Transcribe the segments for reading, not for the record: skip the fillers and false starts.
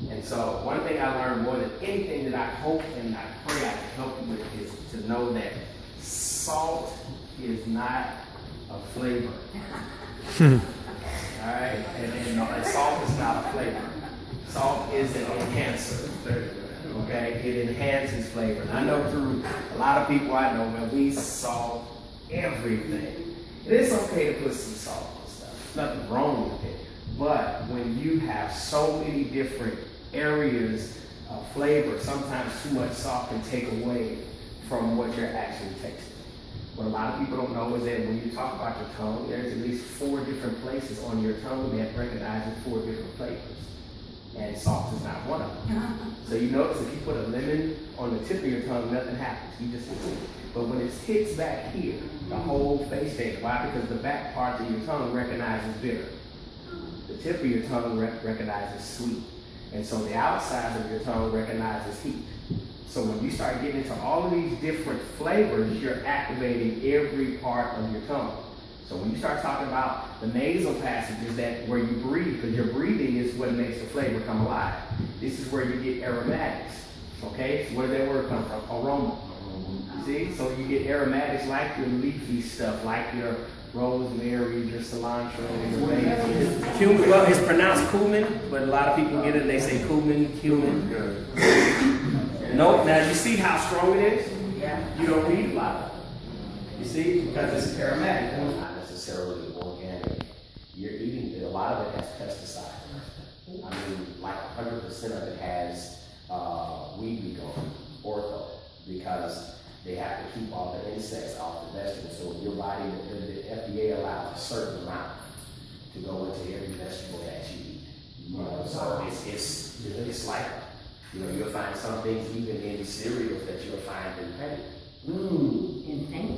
And so one thing I learned more than anything that I hope and I pray I can help you with is to know that salt is not a flavor. All right, and salt is not a flavor. Salt is an enhancer. Okay, it enhances flavor. And I know through a lot of people I know, man, we salt everything. And it's okay to put some salt on stuff. There's nothing wrong with it. But when you have so many different areas of flavor, sometimes too much salt can take away from what you're actually tasting. What a lot of people don't know is that when you talk about your tongue, there's at least 4 different places on your tongue that recognizes 4 different flavors. And salt is not one of them. So you notice if you put a lemon on the tip of your tongue, nothing happens. You just eat it. But when it hits back here, the whole face changes. Why? Because the back part of your tongue recognizes bitter. The tip of your tongue recognizes sweet. And so the outside of your tongue recognizes heat. So when you start getting into all of these different flavors, you're activating every part of your tongue. So when you start talking about the nasal passages, that where you breathe, because your breathing is what makes the flavor come alive. This is where you get aromatics. Okay, so where does that word come from? Aroma. See, so you get aromatics like your leafy stuff, like your rosemary, your cilantro, your basil. Cumin, well, it's pronounced cumin, but a lot of people get it, they say cumin. Nope, now you see how strong it is? Yeah. You don't need a lot of it. You see, because it's aromatic. Not necessarily organic. You're eating, a lot of it has pesticides. I mean, like 100% of it has weed going, ortho, because they have to keep all the insects off the vegetables. So your body, the FDA allows a certain amount to go into every vegetable that you eat. You know, so it's like, you know, you'll find some things even in cereals that you'll find in paint. In paint?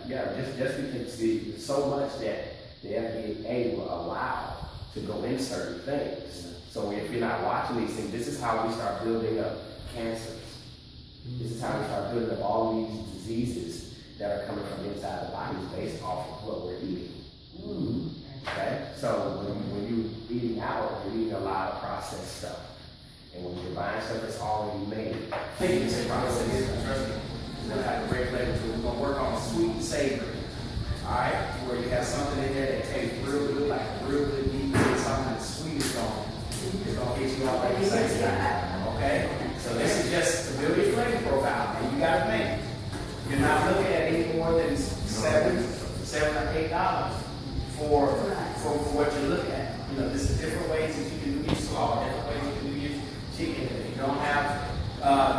Yeah. Just because there's so much that the FDA will allow to go in certain things. So if you're not watching these things, this is how we start building up cancers. This is how we start building up all these diseases that are coming from inside the body based off of what we're eating. Okay? So when you're eating out, you're eating a lot of processed stuff. And when you're buying stuff that's already made, it's processed. We're going to have a great flavor to it. We're going to work on sweet and savory. Alright? Where you have something in there that tastes real good, like a real good meat, something that's sweet is going to get you all like the same time. Okay? So this is just to build your flavor profile. And you got to think, you're not looking at any more than $7 or $8 for what you're looking at. You know, there's different ways that you can do your slaw, different ways you can do your chicken. If you don't have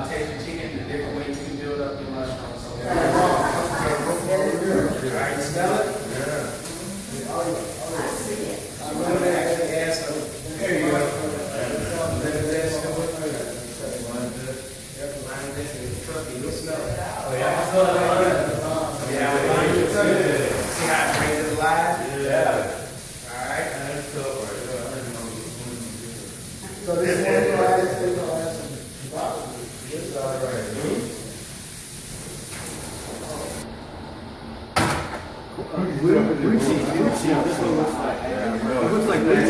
taste your chicken, the different ways you can build up your mushrooms. So alright, you smell it? Yeah. I see it. I'm going to actually add some. There you go. You'll smell it. Oh, yeah. See how it brings it alive? Yeah. All right. So this one is going to add some bottle. This is all right. Blue cheese. This one looks like. It looks like that.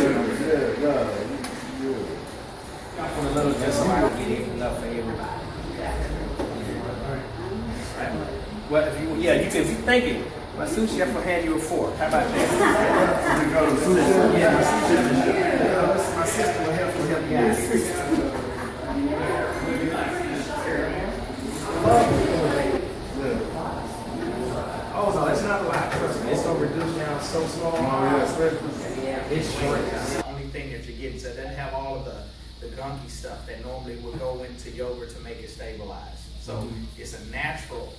Y'all put a little just so I don't get enough for everybody. Well, if you, yeah, you can be thinking. My sous chef will hand you a fork. How about that? Yeah, my sister will help you out. Oh, no, that's not a lot. Trust me. It's going to reduce down so small. It's short. That's the only thing that you're getting. So it doesn't have all of the gunky stuff that normally would go into yogurt to make it stabilize. So it's a natural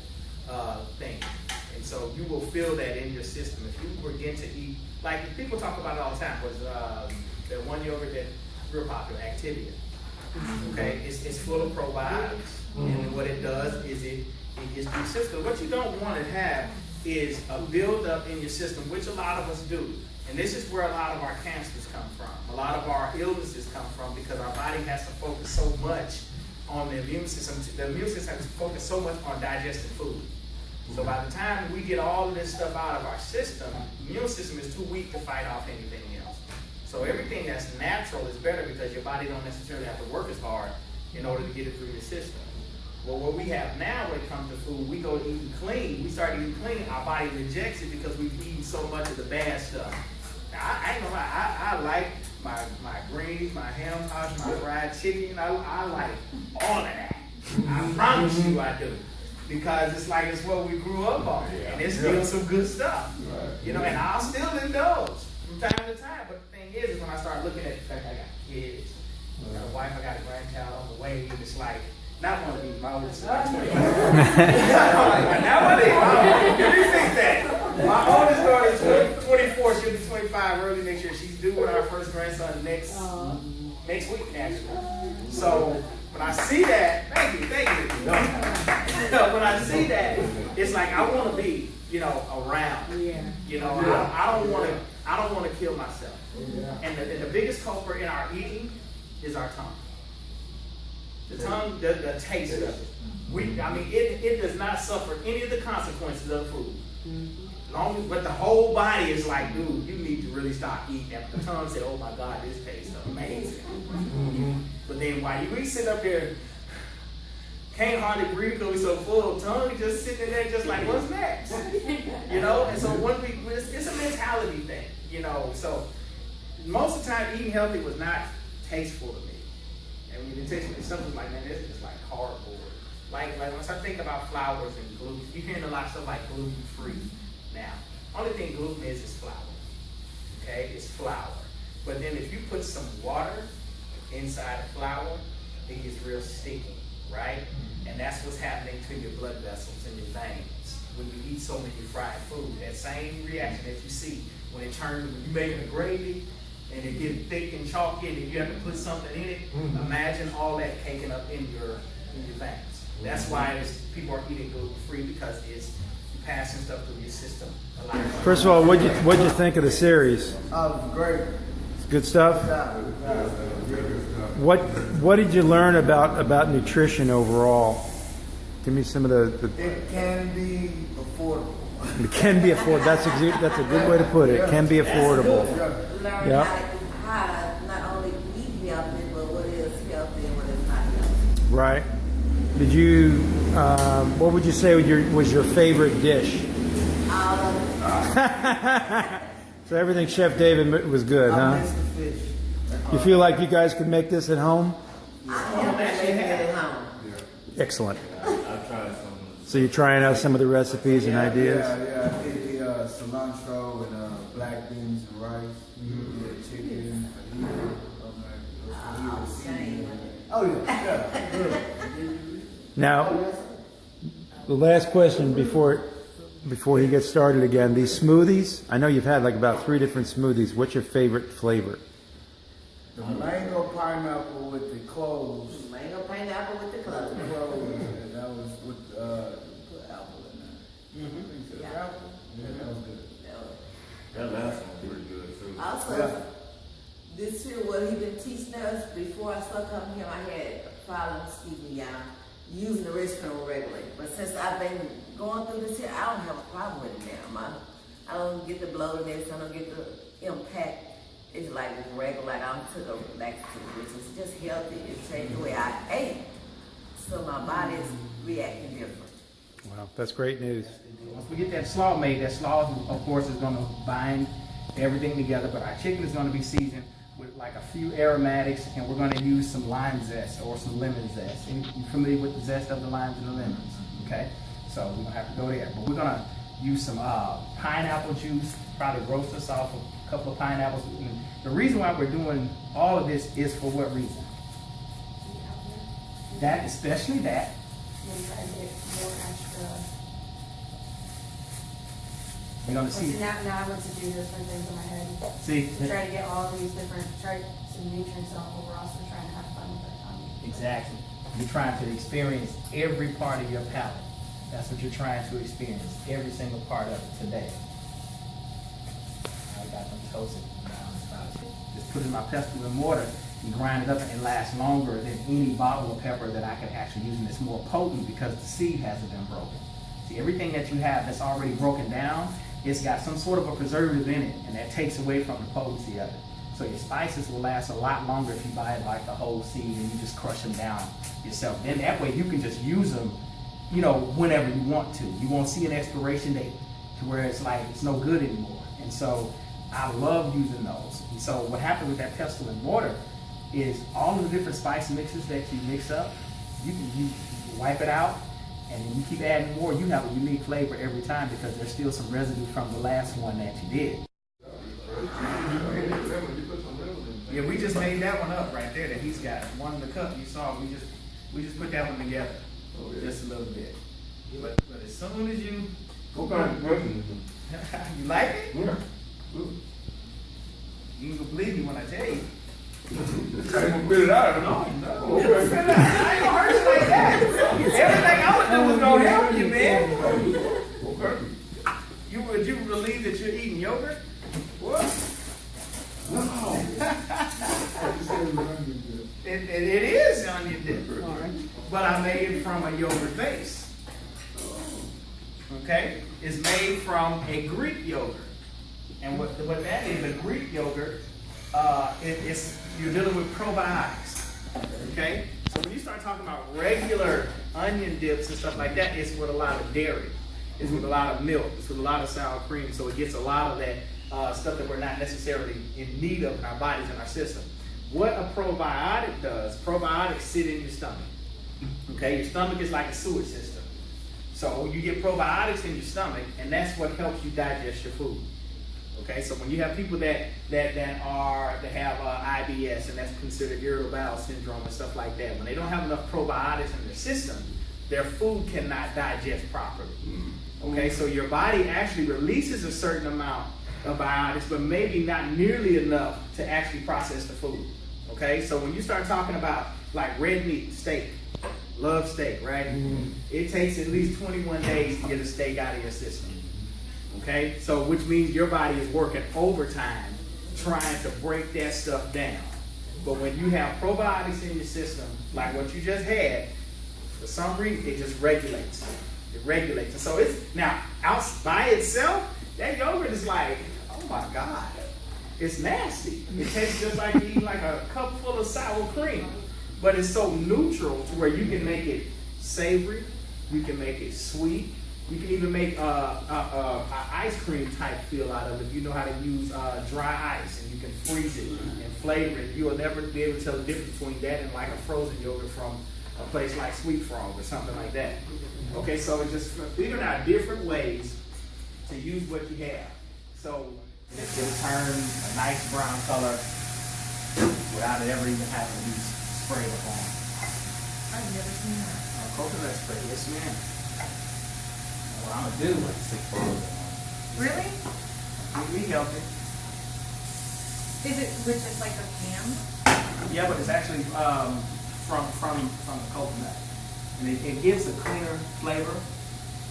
thing. And so you will feel that in your system. If you begin to eat, like people talk about it all the time, was that one yogurt that's real popular, Activia. Okay, it's full of probiotics. And what it does is it gets to your system. What you don't want to have is a buildup in your system, which a lot of us do. And this is where a lot of our cancers come from. A lot of our illnesses come from because our body has to focus so much on the immune system. The immune system has to focus so much on digesting food. So by the time we get all of this stuff out of our system, the immune system is too weak to fight off anything else. So everything that's natural is better because your body don't necessarily have to work as hard in order to get it through your system. Well, what we have now when it comes to food, we go eating clean. We start eating clean, our body rejects it because we've eaten so much of the bad stuff. Now, I ain't gonna lie, I like my greens, my ham hocks, my fried chicken. I like all of that. I promise you I do. Because it's like it's what we grew up on. And it's still some good stuff. You know, and I'll still indulge from time to time. But the thing is when I start looking at the fact I got kids, I got a wife, I got a grandchild on the way, it's like, not one of these, my oldest is like 25. Not one of these. Let me fix that. My oldest daughter is 24, she'll be 25 early next year. She's due with our first grandson next week, actually. So when I see that, thank you. When I see that, it's like I want to be, around. You know, I don't want to kill myself. And the biggest culprit in our eating is our tongue. The tongue, the taste of it. It does not suffer any of the consequences of food. But the whole body is like, dude, you need to really stop eating that. The tongue said, oh my God, this tastes amazing. But then while you sit up there, can't hardly breathe because we're so full, tongue just sitting there just like, what's next? And so it's a mentality thing, So most of the time, eating healthy was not tasteful to me. And when you taste something like, man, this is like cardboard. Like when I start thinking about flours and gluten, you're hearing a lot of stuff like gluten-free now. Only thing gluten is flour. Okay, it's flour. But then if you put some water inside the flour, it gets real sticky, right? And that's what's happening to your blood vessels and your veins. When you eat so many fried food, that same reaction that you see when you're making a gravy, and it gets thick and chalky, and you have to put something in it. Imagine all that caking up in your veins. That's why people are eating gluten-free, because it's passing stuff through your system a lot. First of all, what'd you think of the series? Great. Good stuff. What did you learn about nutrition overall? Give me some of the. It can be affordable. It can be affordable. That's a good way to put it. It can be affordable. Learn how to not only eat healthy, but what is healthy and what is not healthy. Right. Did you? What would you say was your favorite dish? So everything Chef David was good, huh? Fish. You feel like you guys could make this at home? I have been making it at home. Excellent. I've tried some. So you're trying out some of the recipes and ideas? Yeah, I did the cilantro and black beans and rice. Yeah, chicken, Now, the last question before he gets started again. These smoothies, I know you've had like about 3 different smoothies. What's your favorite flavor? The mango pineapple with the cloves. Mango pineapple with the cloves. And that was with put apple in there. Yeah. Apple? Yeah, that was good. That last one was pretty good too. Also, this year, what he been teaching us, before I started coming here, I had problems, using the restroom regularly. But since I've been going through this here, I don't have a problem with it now. I don't get the bloatedness, I don't get the impact. It's like regular, like I'm to the laxative, which is just healthy. It changed the way I ate. So my body is reacting different. Wow, that's great news. Once we get that slaw made, that slaw, of course, is going to bind everything together. But our chicken is going to be seasoned with like a few aromatics, and we're going to use some lime zest or some lemon zest. You familiar with the zest of the limes and the lemons? Okay, so we're going to have to go there. But we're going to use some pineapple juice, probably roast us off a couple of pineapples. And the reason why we're doing all of this is for what reason? That, especially that. We're going to see. Now I want to do different things in my head. See? Try to get all these different, some nutrients off, but we're also trying to have fun with our tongue. Exactly. You're trying to experience every part of your palate. That's what you're trying to experience, every single part of it today. I got them toasted. Just put it in my pestle and mortar and grind it up, and it lasts longer than any bottle of pepper that I could actually use, and it's more potent because the seed hasn't been broken. See, everything that you have that's already broken down, it's got some sort of a preservative in it, and that takes away from the potency of it. So your spices will last a lot longer if you buy it like the whole seed and you just crush them down yourself. Then that way you can just use them, you know, whenever you want to. You won't see an expiration date to where it's like it's no good anymore. And so I love using those. And so what happens with that pestle and mortar is all of the different spice mixes that you mix up, you wipe it out, and then you keep adding more. You have a unique flavor every time because there's still some residue from the last one that you did. Yeah, we just made that one up right there that he's got. One in the cup you saw, we just put that one together just a little bit. But as soon as you What kind of dressing is you like it? it? You can believe me when I tell you. I ain't gonna spit it out. No. I ain't gonna hurt you like that. Everything I would do was gonna help you, man. Okay. Would you believe that you're eating yogurt? What? It is onion dip. But I made it from a yogurt base. Okay? It's made from a Greek yogurt. And what that is, a Greek yogurt, you're dealing with probiotics. Okay? So when you start talking about regular onion dips and stuff like that, it's with a lot of dairy. It's with a lot of milk. It's with a lot of sour cream. So it gets a lot of that stuff that we're not necessarily in need of in our bodies and our system. What a probiotic does, probiotics sit in your stomach. Okay, your stomach is like a sewage system. So you get probiotics in your stomach, and that's what helps you digest your food. Okay, so when you have people that have IBS, and that's considered irritable bowel syndrome and stuff like that, when they don't have enough probiotics in their system, their food cannot digest properly. Okay, so your body actually releases a certain amount of biotics, but maybe not nearly enough to actually process the food. Okay, so when you start talking about like red meat, steak, love steak, right? It takes at least 21 days to get a steak out of your system. Okay, so which means your body is working overtime trying to break that stuff down. But when you have probiotics in your system, like what you just had, for some reason it just regulates. It regulates. And so it's now out by itself, that yogurt is like, oh my God, it's nasty. It tastes just like eating like a cup full of sour cream. But it's so neutral to where you can make it savory, you can make it sweet, you can even make a ice cream type feel out of it. You know how to use dry ice, and you can freeze it and flavor it. You will never be able to tell the difference between that and like a frozen yogurt from a place like Sweet Frog or something like that. Okay, so it's just figuring out different ways to use what you have. So it will turn a nice brown color without it ever even having to be sprayed upon. I've never seen that. Coconut spray, yes ma'am. What I'm gonna do is 6 bottles. Really? We healthy. Is it with just like a pan? Yeah, but it's actually from the coconut, and it gives a cleaner flavor.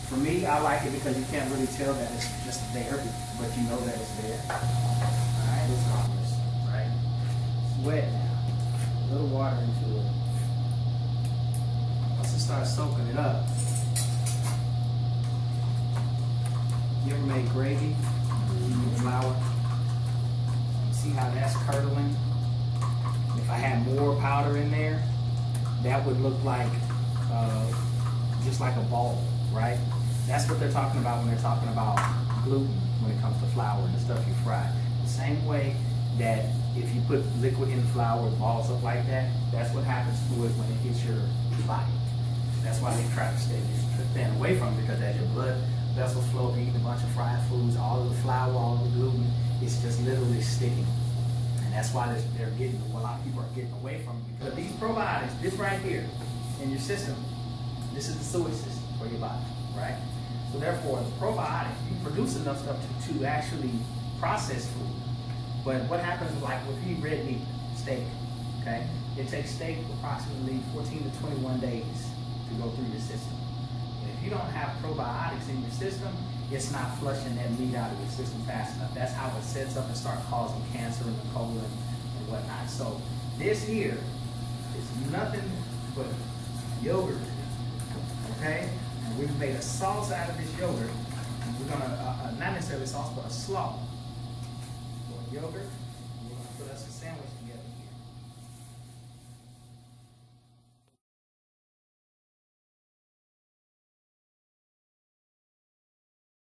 For me, I like it because you can't really tell that it's just there, but you know that it's there. All right, it's harmless, right? It's wet now. A little water into it. Once it starts soaking it up. You ever made gravy using flour? See how that's curdling? If I had more powder in there, that would look like just like a ball, right? That's what they're talking about when they're talking about gluten when it comes to flour and the stuff you fry. The same way that if you put liquid in flour, it balls up like that, that's what happens to it when it hits your body. That's why they try to stay away from it, because as your blood vessels flow, if you're eating a bunch of fried foods, all of the flour, all of the gluten, it's just literally sticking. And that's why they're getting, a lot of people are getting away from it, because these probiotics, this right here in your system, this is the sewage system for your body, right? So therefore, the probiotics, you produce enough stuff to actually process food. But what happens, like if you eat red meat, steak, okay? It takes steak approximately 14 to 21 days to go through your system. And if you don't have probiotics in your system, it's not flushing that meat out of your system fast enough. That's how it sets up and starts causing cancer in the colon and whatnot. So this here is nothing but yogurt, okay? And we've made a sauce out of this yogurt. And we're gonna, not necessarily sauce, but a slaw. So yogurt.